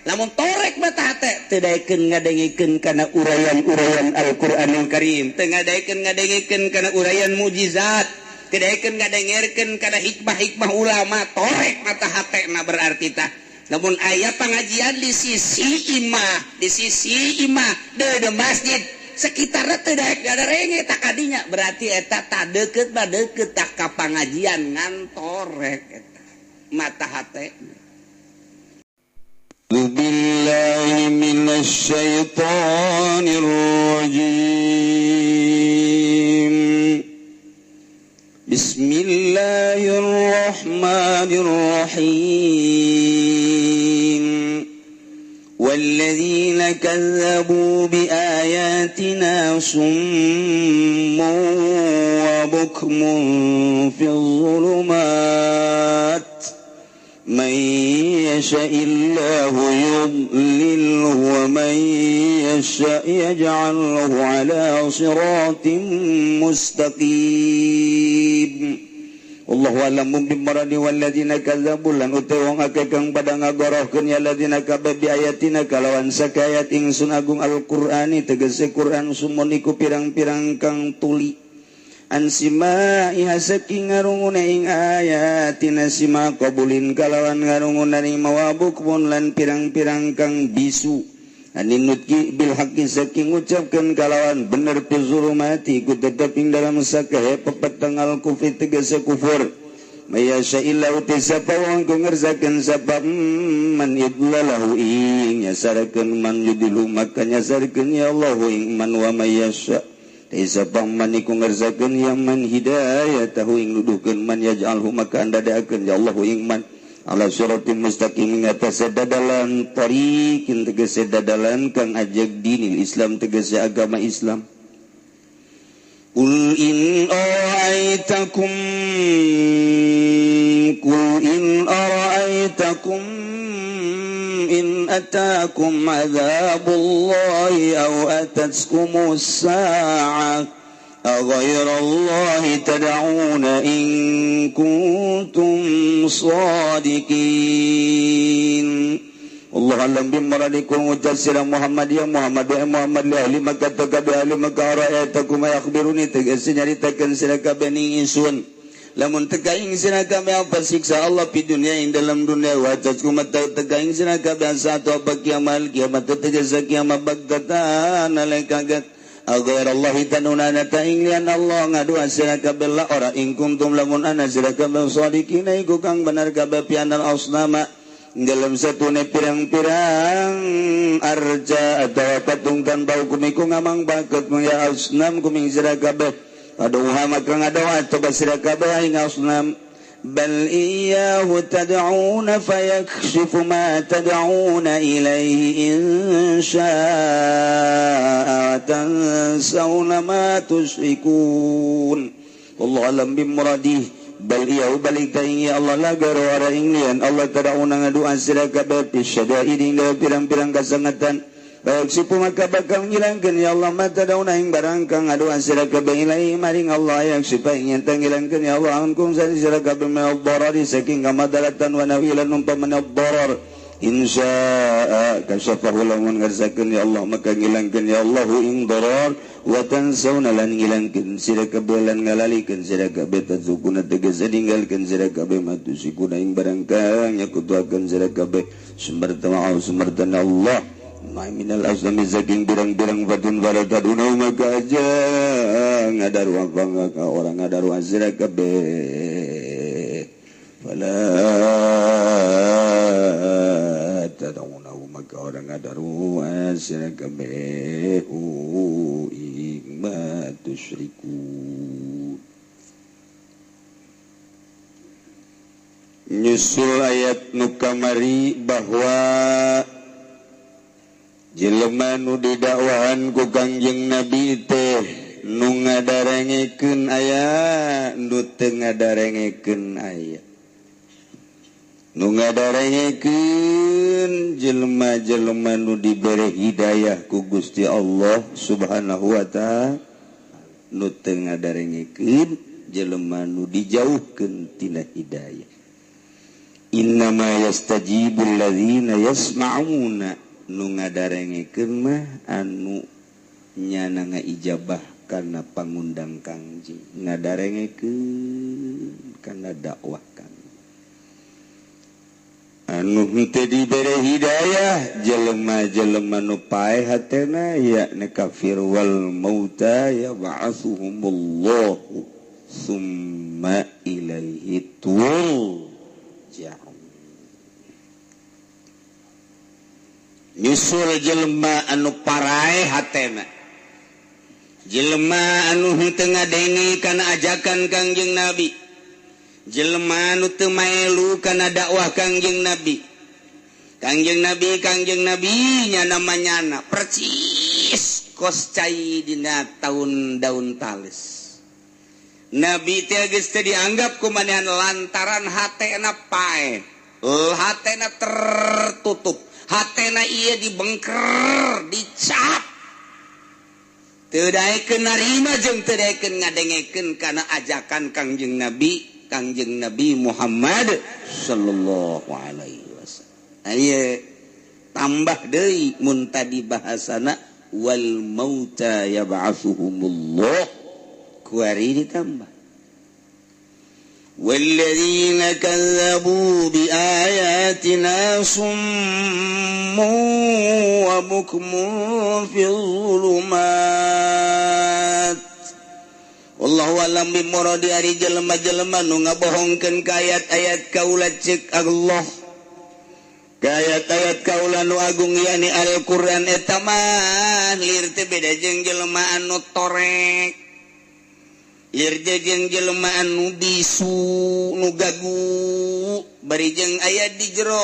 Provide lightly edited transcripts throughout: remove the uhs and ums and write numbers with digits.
namun torek mata hate tedaikeun ngadengikeun kana urayan-urayan Al-Qur'anul Karim, teu ngadengikeun kana urayan mujizat, tedaikeun ngadengerkeun kana hikmah-hikmah ulama, torek mata hatena berarti tah. Namun aya pangajian di sisi imah de masjid sekitarna teu daek gaderenge tak kadinya, berarti eta tak deukeut mah deukeut tak ka pangajian ngan torek eta mata hatena. Billahi minasyaitonir rajim. Bismillahirrahmanirrahim. Walladzina kazzabu biayatina summun wa bukmun fil dhulumat. Man yasha'illahu yudlilhu wa man yasha' yaj'alhu ala siratin mustaqim. Allahu a'lam bimaradi walladzina kazzabu lan utawa wong akeh kang pada ngagorohkeun ya ladzina kabeh bi ayatina kalawan sakayat ingsun agung Al-Qur'ani tegese Qur'an sumun iku pirang-pirang kang tuli ansima saking ngarunguna ing ayatina sima qabulin kalawan ngarunguna ing mawabuk mun lan pirang-pirang kang bisu aninutki bil haqqi saking ngucapkeun kalawan bener pizulumati ku tetep ing dalam sakahe pepetengal kufri tegese kufur maya sya'illahu tisapa wong ku ngerzakeun sabab man idlalahu ing nyasarakeun man yudilu maka nyasarakeun ya Allah ing man wa mayasya tisapang maniku ngerzakeun yang man hidayah tahu ing nuduhkeun man yaj'alhu maka anda daakeun ya Allah ing man ala siratin mustaqim ngatas dadalan tariqin tegese dadalan kang ajeg dinil Islam tegese agama Islam. Qul in ara'aytakum in atakum adzabullahi aw atatskumus sa'ah aghairallahi tad'una in kuntum shadiqin. Allah alam bimaradikum utasira Muhammad li ahli Makkah tagabi ahli Makkah ra'aytakum yakhbiruni tegese nyaritakeun sira kabeh ning ingsun lamun tekaing sira kabeh apa siksa Allah di dunia ing dalam dunia wa taskum tekaing sira kabeh satu apa kiamat tegese kiamat bagdatan alakagat aghairallahi tanunana ta'ing lian Allah ngadua sira kabeh la ora ing kuntum lamun ana sira kabeh shadiqina iku kang bener kabeh pianan asnama dalam satu ne pirang-pirang arja atau patungkan bau kumiku ngamang bakat ya asnam kuming sira kabeh aduha maka ngadawa atau sira kabeh ing asnam bal iyyahu tad'una fayakshifu ma tad'una ilaihi in syaa'a tansawna ma tusyrikun. Allah alam bimradih bal iyahu balik ta'ing ya Allah lagaro ara inglian Allah tada'una ngadu'an sira kabeh pisyada'idin dalam pirang-pirang kasangatan baik sipu maka bakal ngilangkeun ya Allah mata dauna ing barang kang ngadu'an sira kabeh ilahi maring Allah yang sipa ingin ngilangkeun ya Allah ankum sira kabeh ma'adharari saking kamadalatan wa nawilan umpamana ad-darar insya'a kasyafahu lamun ngarsakeun ya Allah maka ngilangkeun ya Allah ing darar wa tansawna lan ngilangkeun sira kabeh lan ngalalikeun sira kabeh tazukuna tegese ninggalkeun sira kabeh matusikuna ing barang kang nyakutuakeun sira kabeh sumber tama'u sumber tanah Allah minal azami saking birang-birang fatun waradaduna maka aja ngadaru apa ngaka orang ngadaru sira kabeh fala tad'una maka orang ngadaru sira kabeh ma tusyriku. Nyusul ayat nu kamari bahwa jelema nu didakwahan ku Kangjeng Nabi teh nu ngadarengekeun aya nu teu ngadarengekeun aya nu ngadarengekeun jelema-jelema nu diberi hidayah ku Gusti Allah Subhanahu wa ta'ala nu teu ngadarengekeun jelema nu dijauhkeun tina hidayah. innama yastajibul ladzina yasma'una nu ngadarengekeun mah anu nyana ngaijabah kana pangundang Kangjeng ngadarengekeun kana dakwah Kangjeng anu henteu dibere hidayah jelema-jelema nu paeh hatena yakni kafir wal mauta yab'atsuhumullahu summa ilaihi turja'un nyusul jelema anu paraeh hatena jelema anu henteu ngadenge kana ajakan Kangjeng Nabi jelema anu teu maelu kana dakwah Kangjeng Nabi Kangjeng Nabi nya namanyana percis kos cai dina tahun daun tales Nabi teh geus teu dianggap kumanehan lantaran hatena paeh hatena tertutup hatena ieu dibengker dicap teu daekeun narima jeung teu daekeun ngadengekeun kana ajakan Kangjeng Nabi Muhammad sallallahu alaihi wasallam. Aya tambah deui mun tadi bahasana wal mauta yab'atsuhumullah kuari ditambah. Walladzina kazzabu biayatina summun wa bukmun fil dhulumat wallahu alam bimuradi ari jelema-jelema nu ngabohongkeun ka ayat-ayat kaula ceuk Allah ka ayat-ayat kaula nu agung yakni Al-Qur'an eta mah lir teh beda jeung jelema anu torek lir jeung jelema anu bisu nu gagu bari jeung aya di jero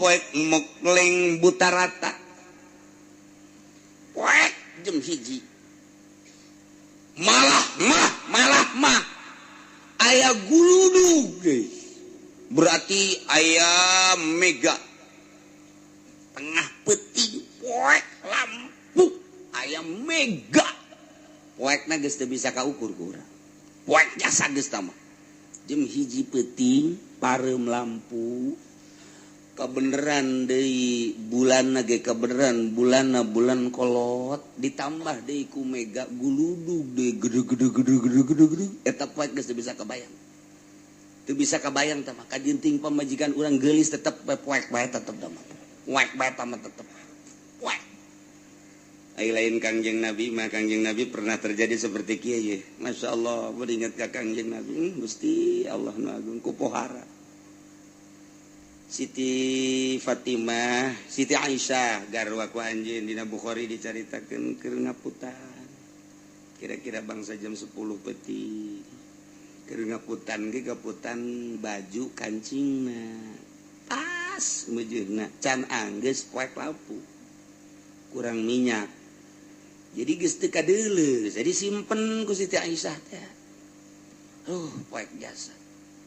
poek mokleng buta rata poek jam hiji malah mah aya guludug berarti aya mega tengah peuting poek lampu aya mega poekna geus teu bisa kaukur ku urang poek jasa geus tah mah jem hiji peuting pareum lampu kabeneran deui bulanna ge kabeneran bulanna bulan kolot ditambah deui ku mega guludug deui gede eta poek geus teu bisa kabayang tah mah kadinting pamajikan urang geulis tetep poek bae tetep da mah poek bae tah mah tetep poek ai lain Kangjeng Nabi mah Kangjeng Nabi pernah terjadi seperti kieu ye masyaallah beringat ka Kangjeng Nabi Gusti Allah nu agung ku pohara Siti Fatimah, Siti Aisyah garwa ku anjeun dina Bukhari dicaritakeun keur ngaputan. Kira-kira bangsa jam 10 peuting. Keur ngaputan ge gaputan baju kancingna. Pas meujeuhna can anggeus poek lampu. Kurang minyak. Jadi geus teu kadeuleu, jadi simpen ku Siti Aisyah teh. Poek jasa.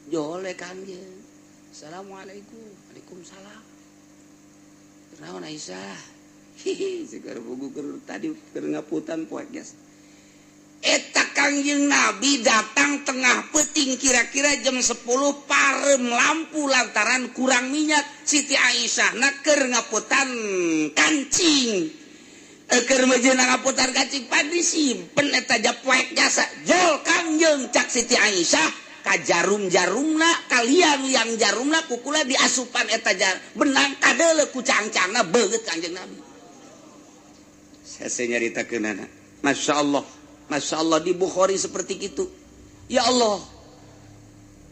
Jole Kangjeng. Assalamualaikum. Waalaikumsalam. Naon Aisyah? Segar buku tadi keur ngaputan poek gas. Eta Kangjeng Nabi datang tengah peuting kira-kira jam 10 pareum lampu lantaran kurang minyak. Siti Aisyah na keur ngaputan kancing. Keur mejeuna ngaputan kancing padi simpen eta ja poek jasa. Jol Kangjeng cak Siti Aisyah. Jarum-jarumna kalian yang jarumna kukula diasupan eta benang kadeuleu ku cangcangna beungeut Kangjeng Nabi. Saya nyaritakeunana. Masya Allah di Bukhari seperti itu. Ya Allah.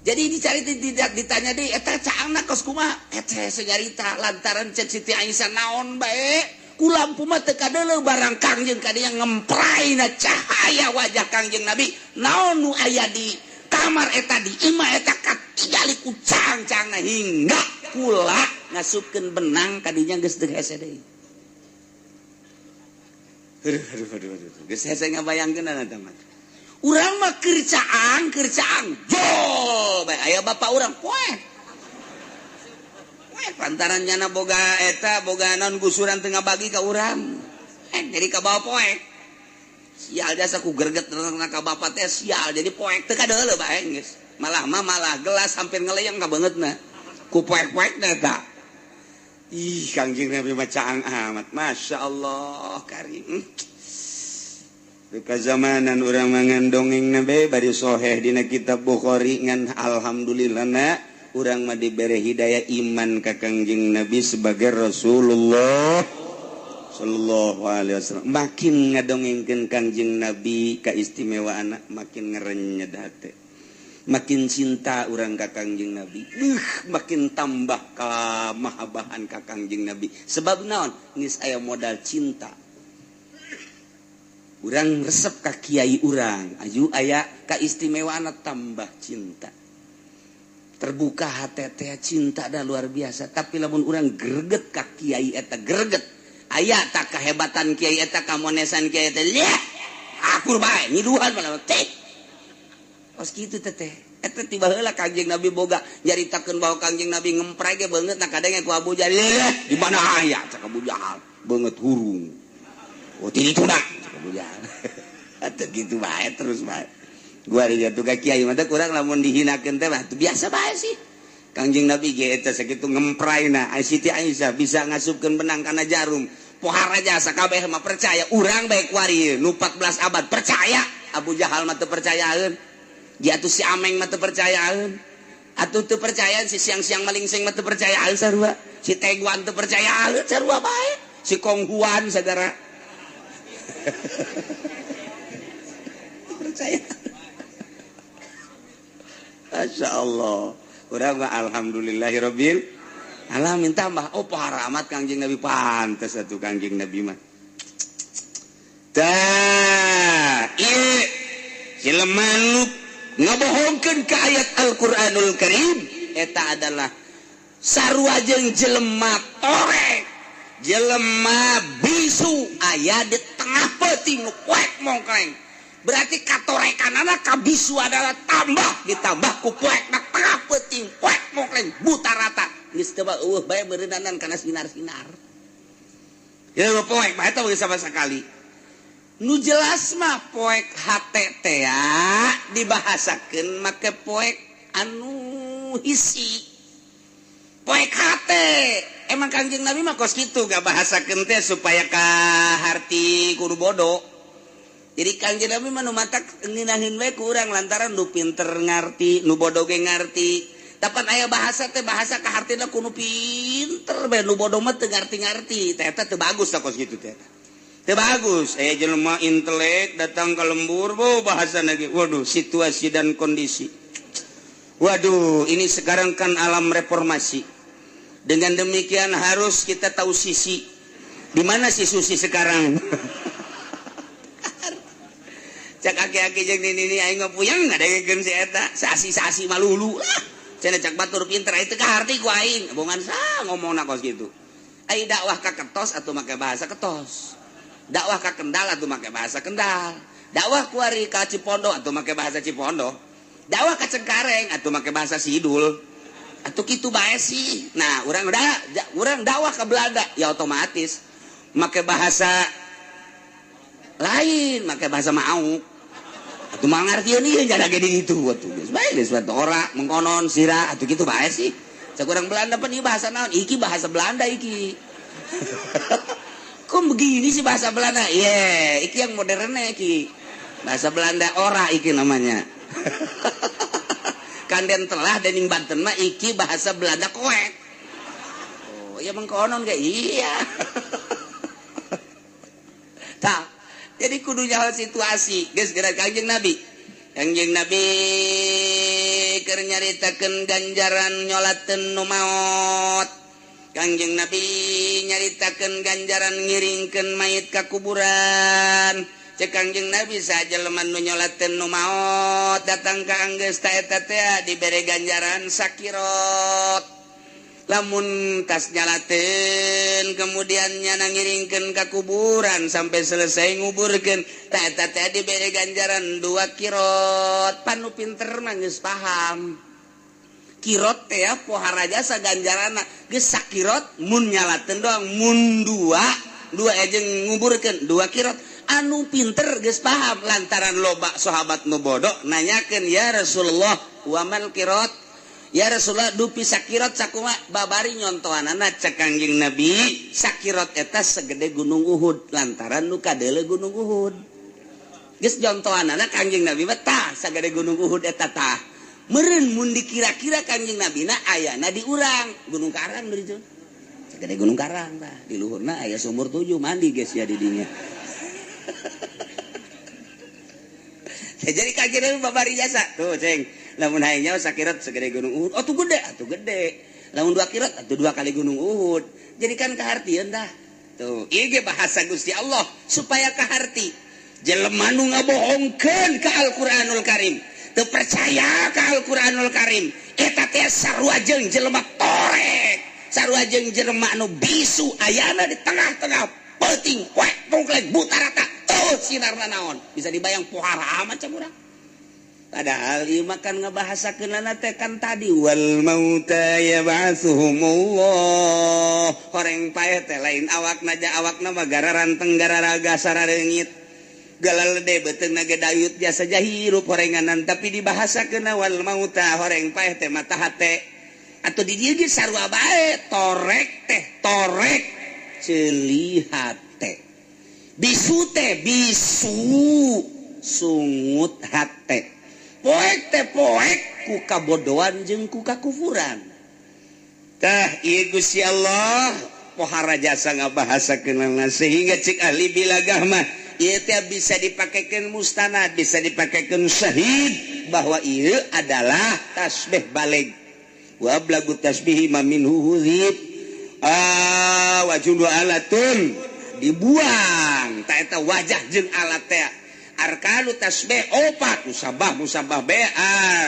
Jadi ditanya deui eta caangna kos kumaha? Eta nyarita lantaran cek Siti Aisyah naon bae ku lampu mah teu kadeuleu barang Kangjeng kadieu ngempraina cahaya wajah Kangjeng Nabi. Naon nu aya di kamar eta di imah eta katingali ku cangcangna hingga kula ngasupkeun benang kadinya geus teu hese deui. Aduh. Geus hese ngabayangkeunna eta mah. Urang mah keur caang. Jol bae aya bapak urang poek. Poek pantaran nyana boga naon gusuran teu ngabagi ka urang. Jadi ka bawa poek. Sial jasa ku gerget ka bapak teh sial jadi poek teu kadeuleu bae geus. malah gelas hampir ngeleyang ka bangetna ku poek-poekna eta ih Kangjeng Nabi macaan amat Masya Allah karim kazamanan urang mangan dongeng nabe bari soheh dina kitab Bukhari ngan alhamdulillah na urang mah dibere hidayah iman ka Kangjeng Nabi sebagai Rasulullah sallallahu alaihi wasallam makin ngadongengkeun Kangjeng Nabi kaistimewaan makin ngerenyed hate makin cinta urang ka Kangjeng Nabi makin tambah ka mahabahan ka Kangjeng Nabi sebab naon geus aya modal cinta urang resep ka kiai urang aju aya kaistimewaan tambah cinta terbuka hate teh cinta dah luar biasa tapi lamun urang greget ka kiai eta greget aya tak kehebatan kiai eta kamonesan kiai eta liah akur bae nyiduhan malah teh pas kitu teh eta tiba heula Kangjeng Nabi boga nyaritakeun bahwa Kangjeng Nabi ngempray ge beungeut na kadenge ku Abu Jahal di mana aya cak Abu Jahal beungeut hurung oh tini tuna Abu Jahal atuh kitu bae terus bae gua ari jatuh ka kiai mah teh kurang lamun dihinakeun teh mah biasa bae sih Kangjeng Nabi ge eta sakitu ngemprayna Siti Aisyah bisa ngasupkeun benang kana jarum pohara jasa kabeh mah percaya urang bae kuari nu 14 abad percaya Abu Jahal mah teu percayaeun dia atuh si Ameng mah teu percayaeun atuh teu percayaan si siang-siang malingsing mah teu percayaan sarua si Tegwan teu percayaan sarua bae si Konghuan sagara percaya Masya Allah urang mah alhamdulillahirabbil alamin tambah oh pohara amat Kangjeng Nabi pantes atuh Kangjeng Nabi mah tah ieu jelema nu ngabohongkeun ka ayat Al-Qur'anul Karim eta adalah sarua jeung jelema torek jelema bisu aya di tengah peuting nu poek mongkleng berarti katorekanana ka bisu adalah tambah ditambah ku poekna tengah peuting poek mongkleng buta rata geus teu eueuh bae beureunanan kana sinar-sinar ya poek bae eta geus sama sakali nu jelas mah poek hate teh dibahasakeun make poek anu hisi poek hate emang Kangjeng Nabi mah kos kitu gak bahasakeun teh supaya kaharti kudu bodoh jadi Kangjeng Nabi mah nu matak ngeunaheun we ku urang lantaran nu pinter ngarti nu bodoh ge ngarti tapan aya bahasa teh bahasa kahartina kudu pinter bae nu bodoh mah teu ngarti-ngarti teh eta teu bagus lah kos kitu teh teu bagus jelema intelek datang ke lembur bahasa lagi waduh situasi dan kondisi waduh ini sekarang kan alam reformasi dengan demikian harus kita tahu sisi di mana si Susi sekarang cak aki-aki jeung nini aing ngapuyang ngadengekeun si eta sasi-sasi malulu lah cenah cak batur pinter itu kaharti ku aing bongan sa ngomongna kos kitu ai dakwah ka ketos atuh make bahasa ketos dakwah ka Kendal atuh make bahasa Kendal dakwah ku ari ka Cipondo atuh make bahasa Cipondo dakwah ka Cengkareng atuh make bahasa Sidul atuh kitu bae sih nah urang dakwah ka Belanda ya otomatis make bahasa lain make bahasa Mauk atuh mah ngartieun ieu nya ge di ditu atuh geus bae geus ora mengkonon sira atuh kitu bae sih cak urang Belanda pan ieu bahasa naon iki bahasa Belanda iki kok begini sih bahasa Belanda? Iki yang modernnya iki. Bahasa Belanda ora iki namanya. Kanden telah dening Banten mah iki bahasa Belanda koek. Oh, ya mengkonon ge iya. Tah, jadi kudu nyaho situasi. Geus geura Kangjeng Nabi. Kangjeng Nabi keur nyaritakeun ganjaran nyolateun nu maot. Kangjeng Nabi nyaritakeun ganjaran ngiringkeun mayit ka kuburan cek Kangjeng Nabi sajelema nu nyolateun nu maot datang ka anggeus ta eta teh dibere ganjaran sakirot lamun tas nyalateun kemudian nyana ngiringkeun ka kuburan sampai selesai nguburkeun ta eta teh dibere ganjaran 2 kirot panu pinter mah geus paham kirot teh ya pohara jasa ganjarana geus sakirot mun nyalateun doang mun dua jeung nguburkeun 2 kirot anu pinter geus paham lantaran loba sahabat nu bodoh nanyakeun ya Rasulullah wamal qirot ya Rasulullah dupi sakirot sakumaha babari nyontoanana cek Kangjeng Nabi sakirot eta segede gunung Uhud lantaran nu kadeule gunung Uhud geus nyontoanana Kangjeng Nabi mah tah sagede gunung Uhud eta tah meureun mun dikira-kira Kangjeng Nabi na ayana di urang Gunung Karang dari itu segede Gunung Karang tah di luhurna aya sumur 7 mandi geus ya di dinya. Jadi Kangjeng Nabi babari jasa tuh ceng lamun hayang nyawa sakirat segede gunung Uhud atuh gede lamun 2 kirat atuh 2 kali gunung Uhud jadi kan kahartieun dah tuh ieu ge bahasa Gusti Allah supaya kaharti jelema nu ngabohongkeun ka Al-Qur'anul Karim teu percaya ka Al-Qur'anul Karim eta teh sarua jeung jelema torek sarua jeung jelema nu bisu ayana di tengah-tengah peuting wek pungklek buta rata tuh sinarna naon bisa dibayang pohara macam urang padahal ieu mah kan ngabahasakeunna teh kan tadi wal mauta yab'atsuhumullah horeng paeh teh lain awakna ja awakna mah gara ranteng gara raga sarareungit galalede beuteungna ge dayut jasa jahirup horenganan tapi dibahasakeunna wal mauta horeng paeh teh mata hate atuh di dieu ge sarua bae torek ceuli hate bisu teh bisu sungut hate poek teh poek ku kabodohan jeung ku kakufuran tah ieu Gusti Allah pohara jasa ngabahasakeunna sehingga cik ahli bilagah mah ieu teh bisa dipakekeun mustanad bisa dipakekeun syahid bahwa ieu adalah tasbih balig wa ablagu tasbihi ma minhu huzib wa jundu alatun dibuang ta eta wajah jeung alat teh arkanu tasbih opat musabah be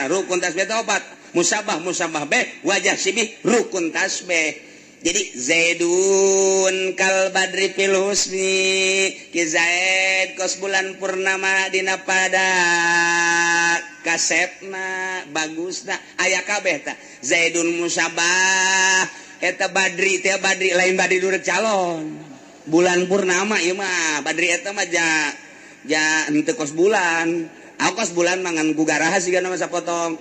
rukun tasbih opat musabah be wajah sibih rukun tasbih jadi zaidun kal badri fil husni ki zaid kos bulan purnama dina pada kasepna bagusna aya kabeh tah zaidun musabah eta badri teh badri lain badri durek calon bulan purnama ieu mah badri eta mah ja henteu kos bulan kos bulan mangan gugaraha siga nama sapotong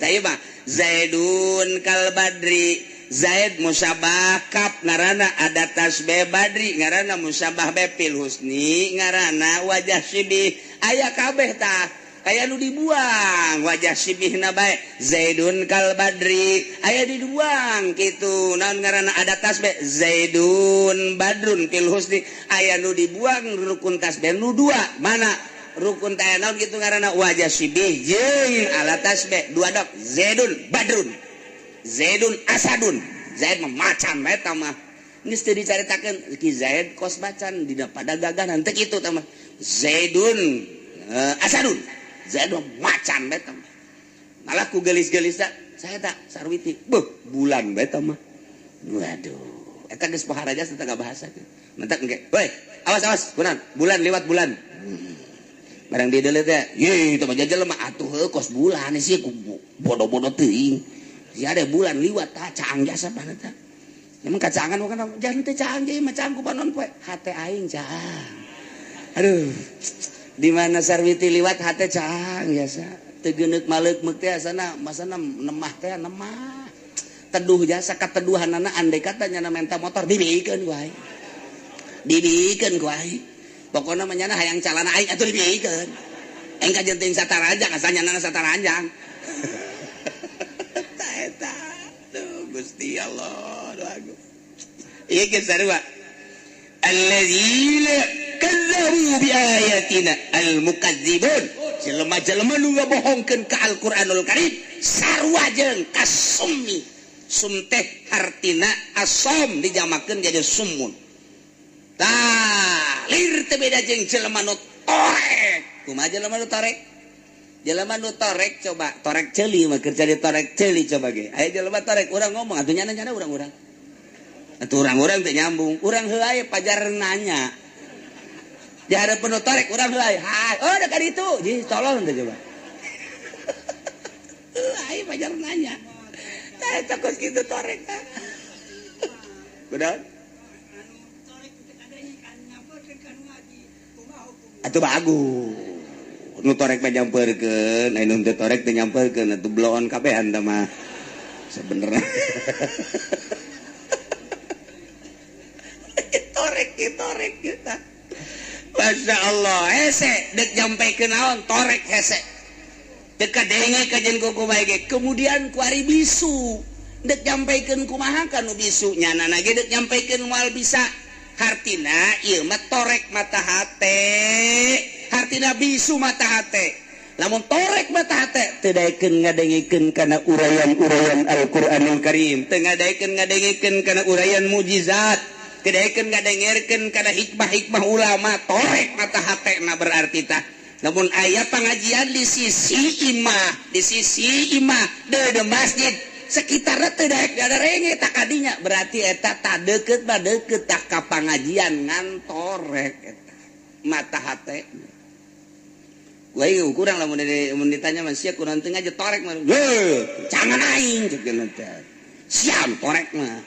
tah ieu mah zaidun kal badri zaid musabah kap ngaranna ada tasbih badri ngaranna musabah be fil husni ngaranna wajah sibih aya kabeh tah aya nu dibuang wajah sibihna bae zaidun kal badri aya dibuang kitu naon ngaranna ada tasbih zaidun badrun fil husni aya nu dibuang rukun tasbih nu dua mana rukun teh naon kitu ngaranna wajah sibih jeung alat tasbih dua dok zaidun badrun zaidun asadun zaid mah macan eta mah geus teu dicaritakeun ki zaid kos macan dina pada gagahan teh kitu tah mah zaidun asadun zaid mah macan eta mah malah ku gelis-gelis da saya tak sarwiti beuh bulan bae eta mah waduh eta geus pohara aja teu ngabahasakeun mentak engke weh awas kunaon bulan liwat bulan barang di deuleu teh ye teu mah jajal mah atuh heuh kos bulan sih ku bodoh-bodoh teuing si ada bulan liwat tah caang jasa pana tah emang kacangan bukan jangan teh caang jadi macam ku panon poe hate aing caang aduh di mana sarwiti liwat hate caang biasa teu geuneuk maleuk-meuk teh asana masana nemah teh nemah teduh jasa kateduhanana andai kata nyana menta motor dibiikeun ku aing pokona mah nyana hayang calana aing atuh dibiikeun aing kajenting sataranjang asa nyana sataranjang eta tuh Gusti Allah doaku ieu ge sarua alladzina kazzabu bi ayatina almukazzibun jelema-jelema nu ngabohongkeun ka Al-Qur'anul Karim sarua jeung kasummi sum teh artina asom dijamakeun jadi summun tah lir teu beda jeung jelema nu torek kumaha jelema nu torek jelema nu torek coba torek ceuli mah keur jadi torek ceuli coba ge aya jelema torek urang ngomong atuh nyana urang-urang atuh urang-urang teh nyambung urang heuh aya pajar nanya di hareupeun nu torek urang heuh aya hai oh da ka ditu ji tolong teh coba aya pajar nanya tah eta kos kitu torek tah kunaon atuh bagus nu torek mah nyamperkeun anu teu torek teu nyamperkeun atuh bloon kabehan teh mah sebenarnya torek kita Masya Allah hese dek nyampaikeun naon torek hese dek kadenge kajen kumaha ge kemudian ku ari bisu dek nyampaikeun kumaha ka nu bisu nyanana ge dek nyampaikeun moal bisa hartina ieu mah torek mata hate hartina bisu mata hate lamun torek mata hate teu daekeun ngadengikeun kana urayan-urayan Al-Qur'anul Karim teu ngadengikeun kana urayan mujizat teu daekeun ngadengerkeun kana hikmah-hikmah ulama torek mata hatena berarti tah lamun aya pangajian di sisi imah de masjid sekitarna teu daek dadarenge tak kadinya berarti eta tak deukeut mah deukeut tak ka pangajian ngan torek eta mata hate Wai kurang lamun ditanya mah sia kurang teu ngaji torek mah. Jangan aing cekeun teh. Siam torek mah.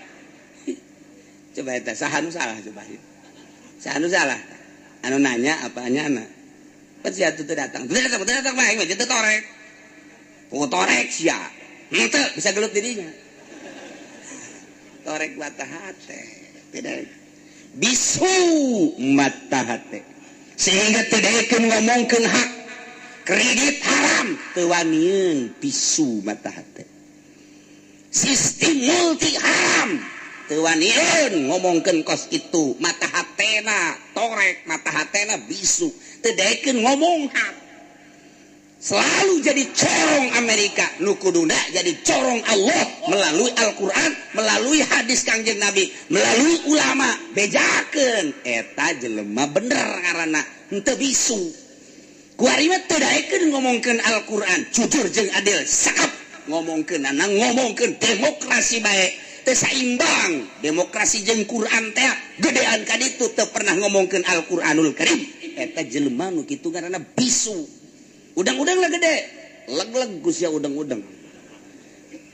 Coba eta saha nu salah coba. Saha nu salah? Anu nanya apa nyana? Pas sia teu datang. Teu datang mah aing mah teu torek. Oh torek sia. Henteu bisa gelut dirinya. Torek mata hate. Tidak. Bisu mata hate. Sehingga teu daekeun ngomongkeun hak kredit haram tewanieun pisu mata hate sistem multi haram tewanieun ngomongkeun kos itu mata hatena torek mata hatena bisu teu daekeun ngomong hak selalu jadi corong Amerika nu kuduna jadi corong Allah melalui Al-Qur'an melalui hadis Kangjeng Nabi melalui ulama bejakeun eta jelema bener ngaranna henteu bisu kuari mah teu daekeun ngomongkeun Al-Qur'an jujur jeung adil sakap ngomongkeun ngomongkeun demokrasi bae teu saimbang demokrasi jeung Qur'an teh gedean ka ditu teu pernah ngomongkeun Al-Qur'anul Karim eta jelema nu kitu ngaranna bisu udang-udang lah gede leg-leg sia udang-udang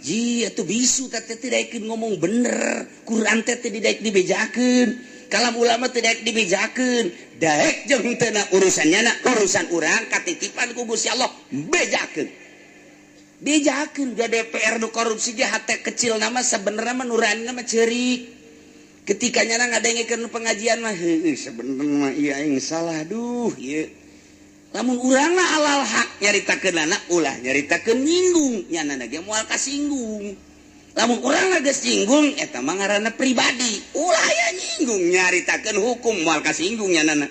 ji atuh bisu teh teu daekeun ngomong bener Qur'an teh teu didaek dibejakeun kalam ulama teu daek dibejakeun daek jeung henteu urusannya urusan urang katitipan ku Gusti Allah bejakeun ga DPR nu korupsi ge hate kecil nama sebenarnya mah nurani mah ceurik ketika nyana ngadengikeun pengajian mah heuh sebenarnya mah ieu aing salah duh ieu lamun urang mah alal hak nyaritakeunana ulah nyaritakeun nyinggung nyana ge moal kasinggung lamun urang geus nyinggung eta mah ngaranna pribadi ulah aya nyinggung nyaritakeun hukum moal kasinggung nyanana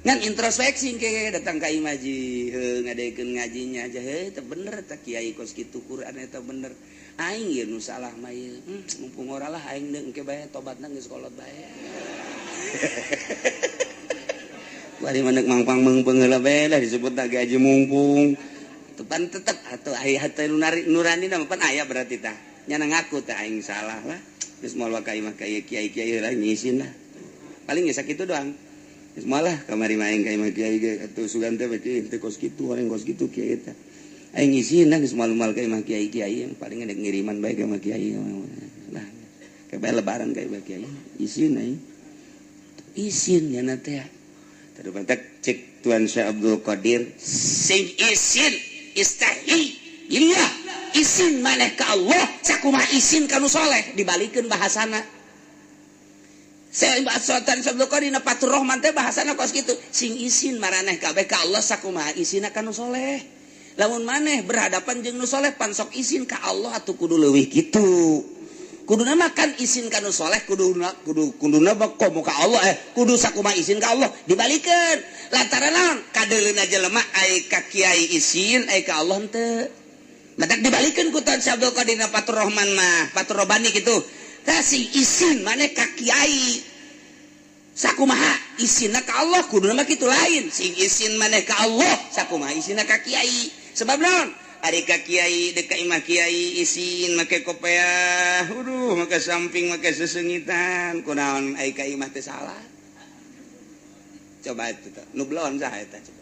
ngan introspeksi ke datang ka imaji heuh ngadekeun ngajinya aja heuh teh bener teh kiai kos kitu Quran eta bener aing ieu nu salah mah ieu mumpung ora lah aing deung engke bae tobatna geus kolot bae bari maneh mangpang meungpeung heula bae lah disebutna ge aja mumpung tepan tetep atuh aya hate nurani na pan aya berarti tah nyana ngaku teh aing salah lah geus moal ka imah kiai heula ngisin lah paling geus sakitu doang geus moal lah kamari maeng ka imah kiai ge atuh sugan teh beuki teu kos kitu orang kos kitu kiai teh aing ngisin lah geus moal ka imah kiai yang paling ada ngiriman bae ka imah kiai lah kayak bae lebaran ka imah kiai isin aing isin nyana teh tadi bantek cek Tuan Syekh Abdul Qadir sing isin istahi iya isin maneh ka Allah sakumaha isin kanu soleh dibalikeun bahasana saya Sultan Abdul Qadir na Fatur Rahman teh bahasana kos kitu sing isin maraneh kabeh ka Allah sakumaha isina kanu soleh lamun maneh berhadapan jeung nu soleh pan sok isin ka Allah atuh kudu leuwih kitu kuduna makan isin kanu soleh kuduna komo ka Allah kudu sakumaha isin ka Allah dibalikeun lantaran naon kadeuleuna jelema ai ka kiai isin ai ka Allah henteu matak dibalikeun ku Tuan Abdul Qadir na Fatur Rahman mah Fatur Robani kitu tah sing isin maneh ka kiai sakumaha isinna ka Allah kuduna mah kitu lain sing isin maneh ka Allah sakumaha isinna ka kiai sebab naon ari ka kiai dek ka imah kiai isin make kopiah make samping make sesengitan kunaon ai ka imah teh salah coba itu tuh nu blon saha eta coba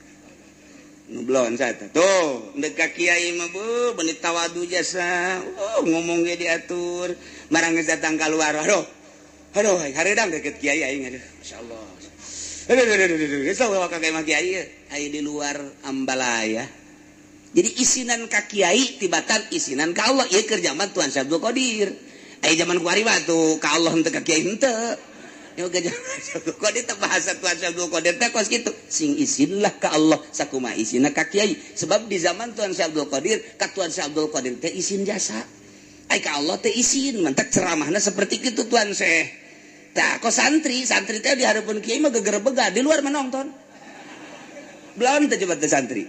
nu blon saha eta tuh dek ka kiai mah bu beunit tawadu jasa ngomong ge diatur barang geus datang ka luar aduh hareudang deket kiai aing aduh masyaallah di luar ambalaya jadi isinan kakiai tibatan isinan ka Allah ieu keur zaman Tuan Syekh Abdul Qadir aya zaman kuari batu ka Allah henteu ka kiai henteu yoga Qadir teh bahasa Tuan Syekh Abdul Qadir teh kos kitu sing isinlah ka Allah sakumaha isina ka kiai sebab di zaman Tuan Syekh Abdul Qadir ka Tuan Syekh Abdul Qadir teh isin jasa ai ka Allah teh isin mantak ceramahna seperti kitu Tuan Syekh tah kok santri teh di hareupeun kiai mah gegerebega di luar menonton belum teh coba teh santri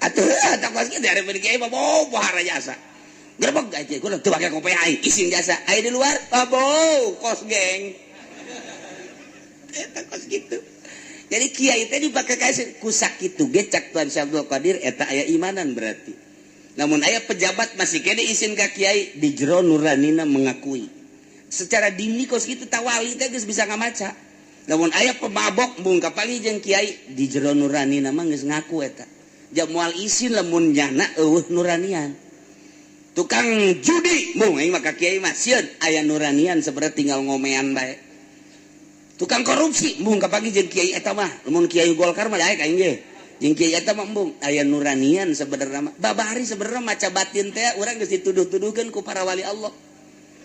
atuh tak kos kitu di hareupeun kiai mah pohara jasa gerebeg aja kudu teu pake kopi aing isin jasa ai di luar kos geng eta kos kitu jadi kiai teh dipake kae ku sakitu ge cak Tuan Syekh Abdul Qadir eta aya imanan berarti namun aya pejabat masih kene isin ka kiai di jero nuranina mengakui secara dini kos kitu tawali teh geus bisa ngamaca namun aya pemabok mung kapangi jeung kiai di jero nuranina mah geus ngaku eta jam moal isin lamun nyana eueuh nuranian tukang judi mung aing mah ka kiai mah sieun aya nuranian seperti tinggal ngomean bae tukang korupsi mung kapangi jeung kiai eta mah lamun kiai Golkar mah daek aing ge jeung kiai eta mah mung aya nuranian sebenarnya mah babari sebenarnya maca batin teh urang geus dituduh-tuduhkeun ku para wali Allah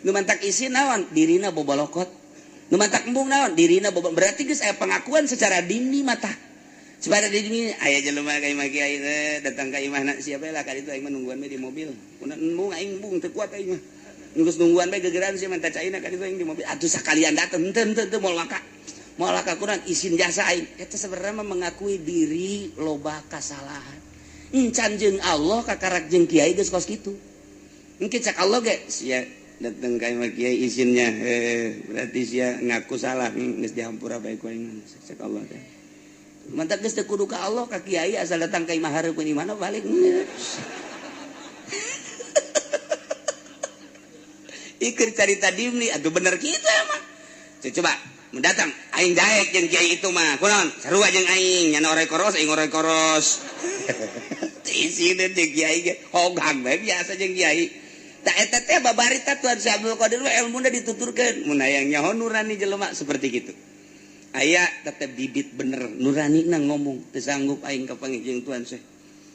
nu mantak isin naon dirina bobolokot nu mantak embung naon dirina bobolokot berarti geus aya pengakuan secara dini mata secara dini aya jelema ka imah kiai teh datang ka imahna siapa lah kali itu aing mah nungguan bae di mobil mun embung aing embung teu kuat aing mah geus nungguan bae gegeran sia menta caina kali itu aing di mobil atuh sakalian datang henteu moal laka kurang isin jasa aing eta sebenarnya mah mengakui diri loba kasalahan encan jeung Allah kakarak jeung kiai geus kos kitu engke cak Allah ge sia datang ka imah kiai isinnya berarti sia ngaku salah geus dihampura bae ku aing cak Allah teh mantap geus teu kudu ka Allah ka kiai asal datang ka imah hareupeun imahna balik ikir carita dimni atuh bener kitu emang coba mendatang aing daek jeung kiai itu mah kunaon sarua jeung aing nyana orek koros aing orek koros isine jeung kiai ge hogang bae biasa jeung kiai tak eta teh babarita Tuan Syekh Abdul Qadir ilmuna dituturkeun mun aya nyaho nurani jelema seperti kitu aya tetep bibit bener nurani na ngomong teu sanggup aing kapanggih jeung Tuan Syekh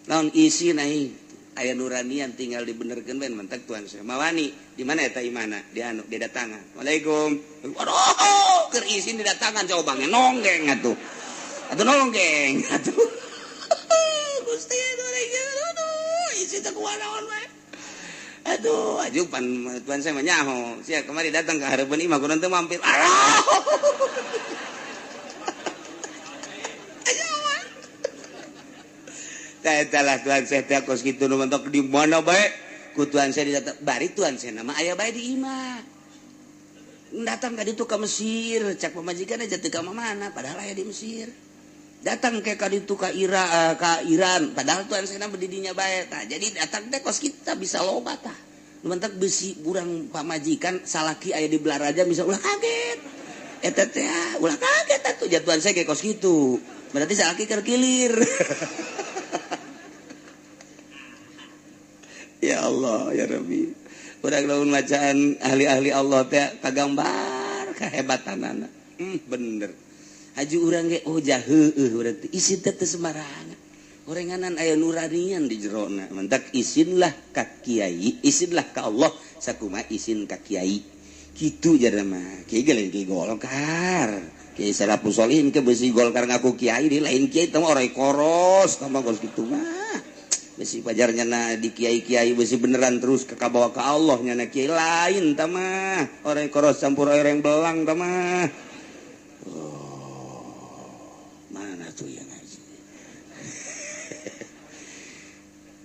naon isin aing aya nuranian tinggal dibenerkeun bae mentek Tuan Syekh mawani di mana eta imana di anu di datangan Waalaikum aduh keur isin di datangan coba nonggeng atuh nonggeng atuh Gusti aduh isin teh kuanaon bae aduh ajupan Tuan Syekh mah nyaho sia kemari datang ke hareupeun imah kunaon teu mampir eta lah Tuan Syekh teh kos kitu nu mentok di mana bae ku Tuan Syekh didatang bari Tuan Syekh nama aya bae di imah datang ka ditu ka Mesir cak pamajikan aja teu ka mana padahal aya di Mesir datang ke ka ditu ka Iran padahal Tuan Syekh nama di dinya bae tah jadi datang teh kos kita bisa loba tah nu mentok besi urang pamajikan salaki aya di Belaraja bisa ulah kaget eta teh ulah kaget atuh ja Tuan Syekh kos kitu berarti salaki keur kilir ya Allah ya Rabbi urang lamun bacaan ahli-ahli Allah teh kagambar kahebatanana bener haji urang ge jah heueuh berarti isin teh teu sembarangan orenganan aya nuranian di jerona mentak isinlah ka kiai isinlah ka Allah sakumaha isin ka kiai kitu jara mah kiai ge lain kiai Golkar kiai Salafus Sholihin ke beusi Golkar ngaku kiai di lain kiai teh mah orek koros tambah kos kitu mah besi pajarnya na di kiai-kiai besi beneran terus ke kabawa ke Allah nyana kiai lain tamah orang koros campur air yang belang tamah mana tuh yang ngaji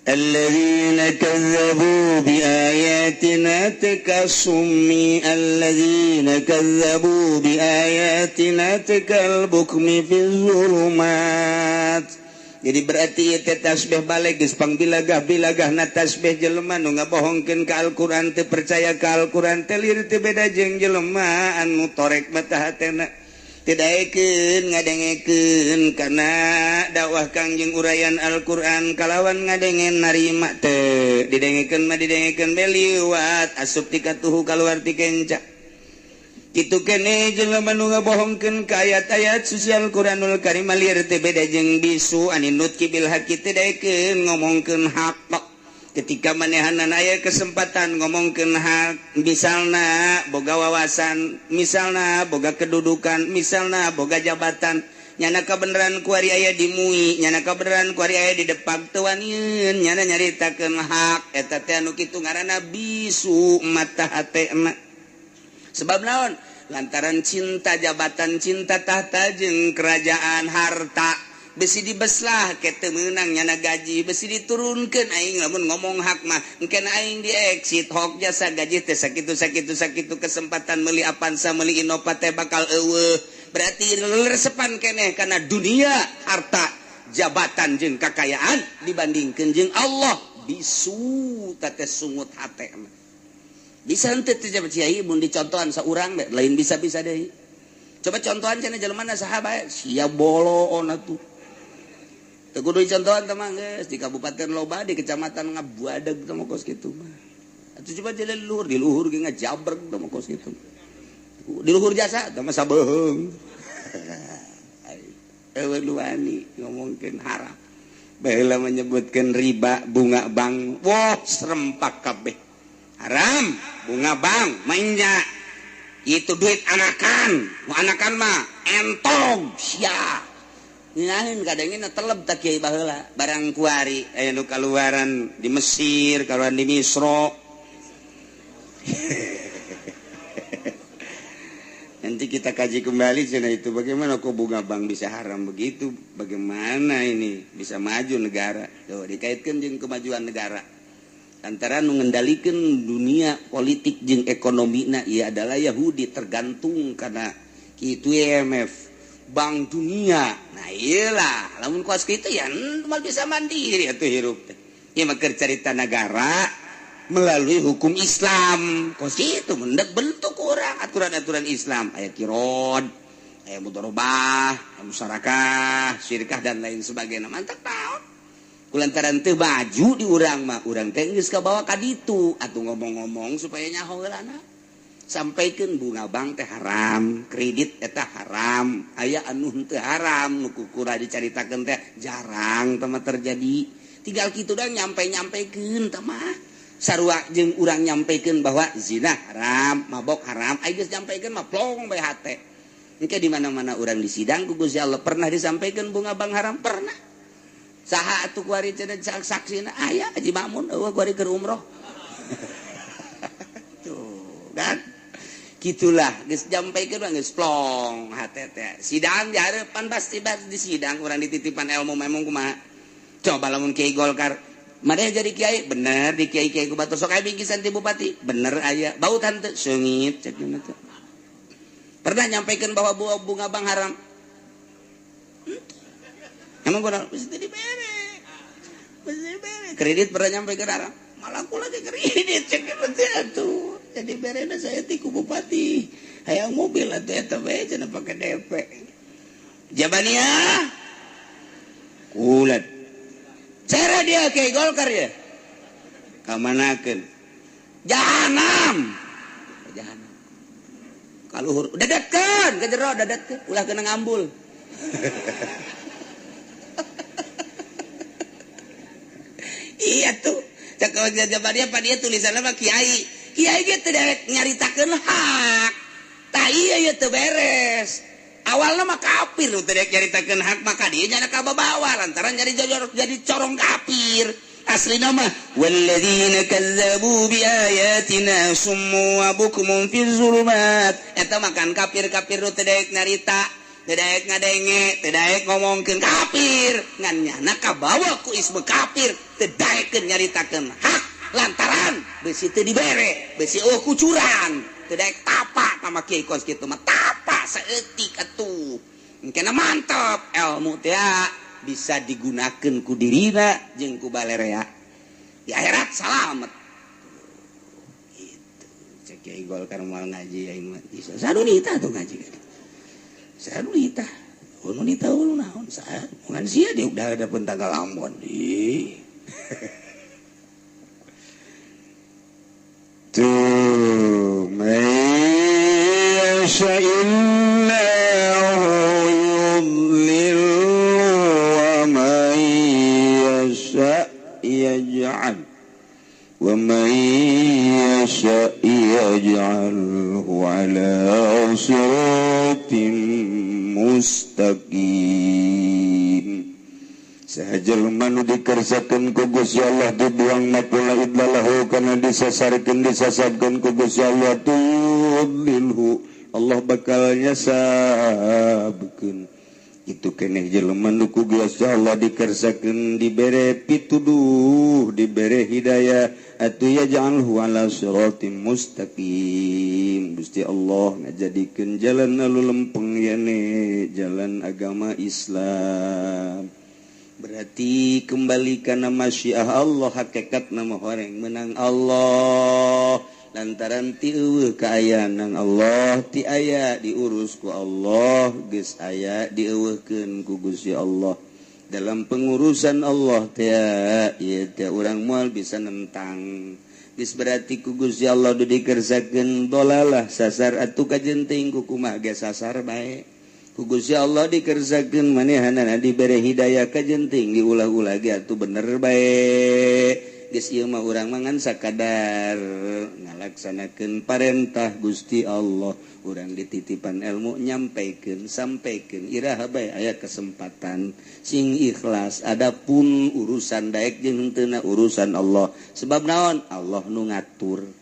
alladzina kazzabu bi ayatina takasummi alladzina kazzabu bi ayatina takal bukmi fi zulumat. Jadi berarti teh tasbih balik geus pangbilagah na tasbih jelema nu ngabohongkeun ka Al-Qur'an teu percaya ka Al-Qur'an teh lieu teu beda jeung jelema anu torek mata hatena teu daekeun ngadengekeun kana dakwah Kangjeng urayan Al-Qur'an kalawan ngadengen narima teu didengekeun mah didengekeun bae liwat asup ti katuhu kaluar ti kenca Kitu kene jelema nu ngabohongkeun ka ayat-ayat suci Al-Qur'anul Karim lieur teh beda jeung bisu aninut kibil haqi teh daekeun ngomongkeun hak. Ketika manehanna aya kesempatan ngomongkeun hak, misalna boga wawasan, misalna boga kedudukan, misalna boga jabatan, nyana kabeneran ku ari aya di MUI, nyana kabeneran ku ari aya di depag teu wanieun, nyana nyaritakeun hak, eta teh anu kitu ngaranna bisu mata hatena. Sebab naon? Lantaran cinta jabatan, cinta tahta jeung kerajaan harta besi dibeslah ke teu meunang nyana gaji besi diturunkeun aing lamun ngomong hak mah engke aing di exit hok jasa gaji teh sakitu kesempatan meuli Avanza meuli Innova teh bakal eueuh berarti resepan keneh kana dunia harta jabatan jeung kakayaan dibandingkeun jeung Allah bisu teh sungut hate mah bisa henteu teh Ciai mun dicontohan saurang lain bisa-bisa deui. Coba contohan cenah jelema saha bae sia boloon atuh. Teu kudu dicontohan teh mah geus di Kabupaten Loba di Kecamatan Ngabuadag teh mah kos kitu mah. Atuh coba jalan luhur di luhur ge ngajabreg teh mah kos kitu. Di luhur jasa teh mah sabeheung. Eueuh nu wani ngomongkeun haram. Baheula menyebutkeun riba, bunga bank, wah serempak kabeh. Haram, bunga bank, mainnya itu duit anakan mah entong sia nyahin kadangnya teleb tak kiai baheula barang kuari aya nu kaluaran di Mesir kaluaran di Misro nanti kita kaji kembali cenah itu bagaimana kok bunga bank bisa haram begitu bagaimana ini bisa maju negara tuh dikaitkan jeung kemajuan negara antara mengendalikan dunia politik jeung ekonomina ia adalah Yahudi tergantung karena kitu IMF Bank Dunia. Nah iyalah lamun kuas kitu ya mal bisa mandiri atuh hirup teh. Ieu mah keur carita negara melalui hukum Islam. Kuas kitu mendak bentuk urang aturan-aturan Islam aya kirod, aya mudharabah, aya musyarakah, syirkah dan lain sebagainya. Mantap tahu. Kulantaran teu baju di urang mah urang teh geus kabawa ka ditu atuh ngomong-ngomong supaya nyaho heulana sampaikeun bunga bank teh haram kredit eta haram aya anu teu haram nu kukura dicaritakeun teh jarang teh mah terjadi tinggal kitu da nyampe-nyampekeun teh mah sarua jeung urang nyampekeun bahwa zina haram mabok haram aya geus nyampekeun mah plong bae hate engke di mana-mana urang di sidang ku Gusti Allah pernah disampaikan bunga bank haram pernah. Saha atuh kuari cenah saksina aya Haji Mamun eueuh kuari keur umroh. Tuh kan gitulah geus nyampaikeun mah geus plong hate teh. Sidang di hareupan pasti di sidang urang dititipan ilmu memang kumaha. Coba lamun Kiai Golkar maneh jadi kiai bener di kiai-kiai ku Batu sok aya bingkisan ti bupati bener aya bautan teu seungit cek teh. Pernah nyampaikeun bahwa bunga bank haram. Emang gue mesti dibere, kredit pernah nyampe ke haram, malah aku lagi kredit cek itu, jadi bere saya tiku bupati, hayang mobil atau eta bae jangan pakai DP, jabania, kulat, cara dia kayak Golkar ya, kamanakeun, jahanam, kaluhur, dadatkeun, kejero dadatkeun, ulah kena ngambul. Iya tuh cakap jawabannya pada dia tulisannya mah kiai ge teu nyaritakeun hak tah ieu teu beres awalna mah kafir teu nyaritakeun hak maka dia nya kababawa lantaran jadi corong kafir aslina mah walladzina kazzabu biayatina summu wa bukmun fil zulumat eta mah kan kafir-kafir teu daek nyarita tidak ngadenge, tidak ngomongkeun kafir, ngannya nak kabawa ku isme kafir, tidak nyaritakeun hak lantaran besi teu dibere, besi kucuran, tidak tapa nama kiai kos kitu mah tapa saeutik atuh. Engkena mantap ilmu teh bisa digunakeun ku dirina jeung ku balarea. Di akhirat salamet. Gitu. Cek Kiai Golkar moal ngaji aing mah bisa sadunita tuh ngaji. Saya nunita, nunita ulu naon saya, bukan sia dia udah ada pentanggal Ambon di. Tuh, wa may yasha yaj'alhu 'ala siratin mustaqim. Sahaja manu dikersakeun ku Gusti Allah dibuang mapula idlalahu kana disasarkeun disasabkeun ku Gusti Allah tudlilhu Allah bakal nyasabkeun. Itu keneh jelema nu ku Gusti Allah dikersakeun dibere pituduh dibere hidayah atuh ya ja'alhu 'ala siratim mustaqim. Gusti Allah ngajadikeun jalan anu lempeng yane jalan agama Islam. Berarti kembali kana masyiah Allah hakikat nama horeng menang Allah lantaran ti eueuh kaayaan Allah ti aya diurus ku Allah geus aya dieuweuhkeun ku Gusti Allah dalam pengurusan Allah teh ieu teh urang moal bisa nentang geus berarti ku Gusti Allah dikersakeun dolalah sasar atuh kajenting ku kumaha ge sasar bae. Gusti Allah dikersakeun manehanana dibere hidayah kajenting diulah-ulah ge atuh bener bae. Geus ieu mah urang mangan sakadar ngalaksanakeun parentah Gusti Allah. Urang dititipan ilmu nyampaikeun sampaikeun iraha bae aya kesempatan sing ikhlas adapun urusan daek jeung henteu urusan Allah. Sebab naon? Allah nu ngatur.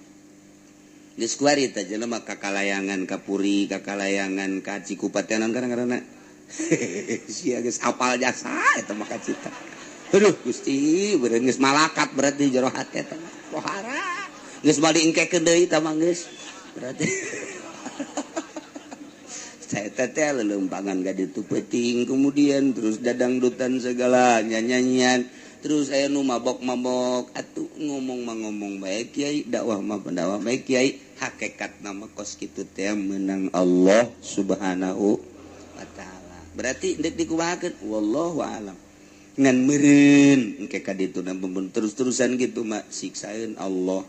Geus kuari teh jelema kakalayangan ka Puri, kakalayangan ka Cikupatenan kadang-kadang sia geus apal jasa eta mah ka cita. Aduh Gusti, beureun geus malakat berarti jero hate eta mah. Pohara. Geus bali engkekeun deui eta mah geus. Berarti saya teh lelempangan gade tu peuting kemudian terus dadangdutan segala nyanyian. Terus saya nu mabok-mabok atuh ngomong mah ngomong bae kiai dakwah mah pendakwah bae kiai hakikat nama kos kitu teh menang Allah Subhanahu wa taala. Berarti deuk dikumahakeun wallahu a'lam. Ngan meureun engke ka ditu namun terus-terusan gitu mah siksaeun Allah.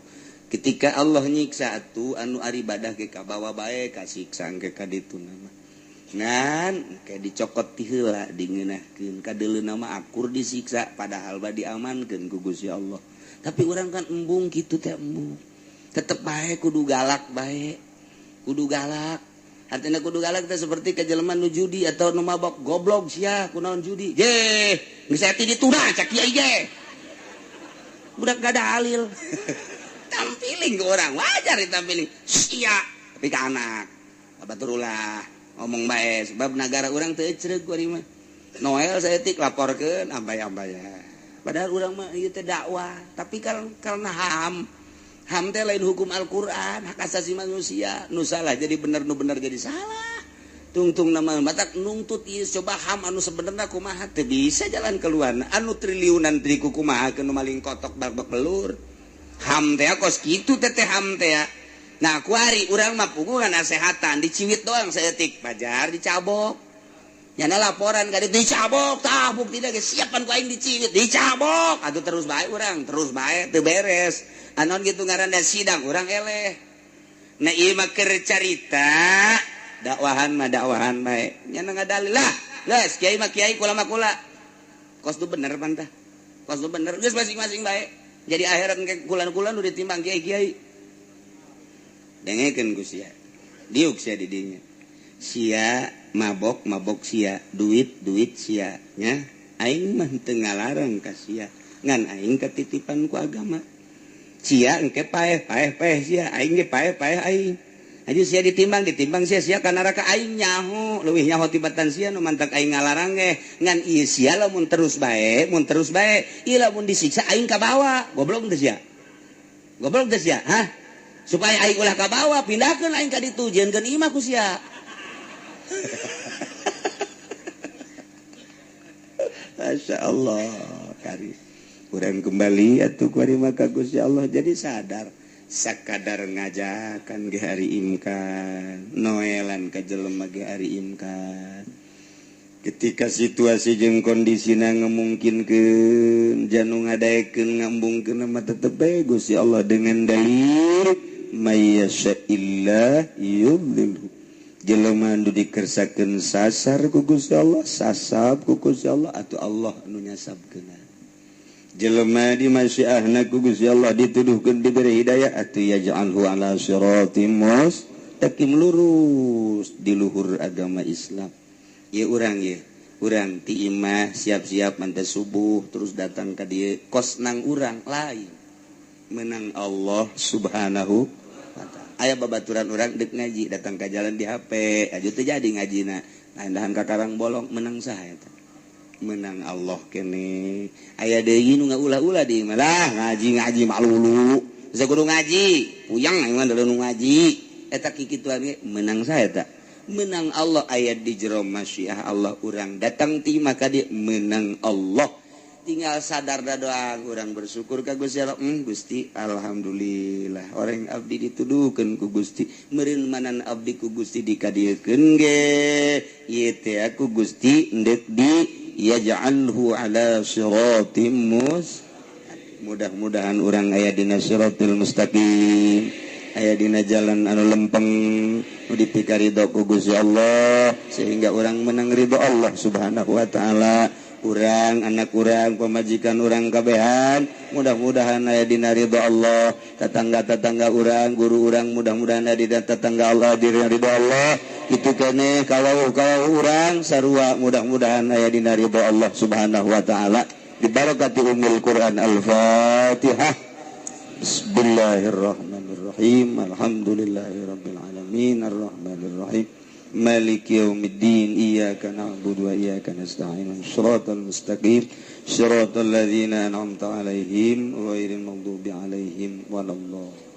Ketika Allah nyiksa atuh anu ari ibadah ge ka bawa bae ka siksa engke ka ditu mah. Ngan kayak dicokot ti heula dingeunahkeun kadeuleuna mah akur disiksa padahal badi amankeun ku Gusti Allah. Tapi urang kan embung kitu teh embung. Tetep bae kudu galak bae. Kudu galak. Artinya kudu galak teh seperti ka jelema nu judi atau nu mabok goblok sia kunaon judi. Ye, geus aya ti dituna cak kiai ge. Budak gak ada alil. Tampiling ke orang wajar ditampiling. Sia tapi ka anak. Abaturulah. Ngomong bae sebab negara urang teu ecreug ku ari mah. Noel saeutik laporkeun ambaya-ambaya. Padahal urang mah ieu teh dakwah, tapi karena ham teh lain hukum Al-Qur'an, hak asasi manusia. Nu salah jadi bener, nu bener jadi salah. Tungtung nama matak nungtut ieu coba ham anu sebenarnya kumaha teu bisa jalan keluar. Anu triliunan tri kumaha keun maling kotok barbek belur. Ham teh kos kitu teh ham teh. Nah kuari urang mah puguhan nasehatan diciwit doang saeutik pajar dicabok. Nyana laporan ka ditu dicabok tah bukti da geus siapan ku aing diciwit dicabok. Atuh terus bae urang, terus bae teu beres. Anon kitu ngaranna sidang urang eleh. Nah ieu mah keur carita dakwahan bae. Nyana ngadalil lah. Geus kiai mah kiai kula mah kula. Kos tu bener pantah. Kos tu bener geus masing-masing bae. Jadi akhirat ke kula-kula nu ditimbang kiai-kiai. Dengekeun ku sia. Diuk sia di dinya. Sia mabok sia, duit sia nya. Aing mah teu ngalarang ka sia. Ngan aing ketitipan ku agama. Sia engke paeh sia, aing ge paeh aing. Aju sia ditimbang sia ka neraka aing nyaho, leuwih nyaho tibatan sia nu mantak aing ngalarang ge. Ngan ieu sia lamun terus bae, ieu lamun disiksa aing ka bawa. Goblok teu sia? Goblok teu sia? Hah? Supaya aing ulah ka bawah pindahkeun aing ka ditu jieunkeun imah ku sia. Masyaallah karis. Urang kembali atuh ku ari maka Gusti Allah jadi sadar sakadar ngajakan ge hari imkan, noelan ka jelema ge hari imkan. Ketika situasi jeung kondisina ngemungkinkeun janu ngadaekeun ngambungkeun mah tetep bae Gusti Allah dengan dalil may yasha'illah yudlilhu jelema anu dikersakeun sasar ku Gusti Allah sasab ku Gusti Allah atuh Allah anu nyasabkeun jelema di masyiahna ku Gusti Allah dituduhkeun diberi hidayah atuh yaj'alhu ala siratim mustaqim lurus di luhur agama Islam ye urang ye urang ti imah siap-siap mantep subuh terus datang ka dieu kos nang urang lain menang Allah subhanahu wa ta'ala aya babaturan urang deuk ngaji datang ka jalan di HP aju teu jadi ngajina nah endahan ka karang bolong menang saha eta menang Allah kene aya deui nu ngaulah-ulah di imah lah ngaji malulu bisa kudu ngaji puyang mah nu ngaji eta kikituan ge menang saha eta menang Allah ayat di jero masyiah Allah urang datang ti maka dia menang Allah tinggal sadar doang urang bersyukur ka Gusti Allah Gusti alhamdulillah orang abdi dituduhkeun ku Gusti meureun manan abdi ku Gusti dikadiekeun ge ieu teh ku Gusti endek di yaj'alhu ala siratim mudah-mudahan urang aya dina siratal mustaqim aya dina jalan anu lempeng nu dipikaridho ku Gusti Allah sehingga urang menang ridho Allah subhanahu wa ta'ala urang anak urang pamajikan urang kabehan mudah-mudahan aya dina ridho Allah tetangga-tetangga urang guru urang mudah-mudahan aya dina tetangga Allah dina ridho Allah itu keneh kalau urang sarua mudah-mudahan aya dina ridho Allah subhanahu wa ta'ala bi barakati ummul Quran al-Fatihah Bismillahirrahmanirrahim. Alhamdulillahirabbil alamin arrahmanir rahim maliki yaumiddin iyyaka na'budu wa iyyaka nasta'in shiratal mustaqim shiratal ladzina an'amta 'alaihim ghairil maghdubi 'alaihim waladdallin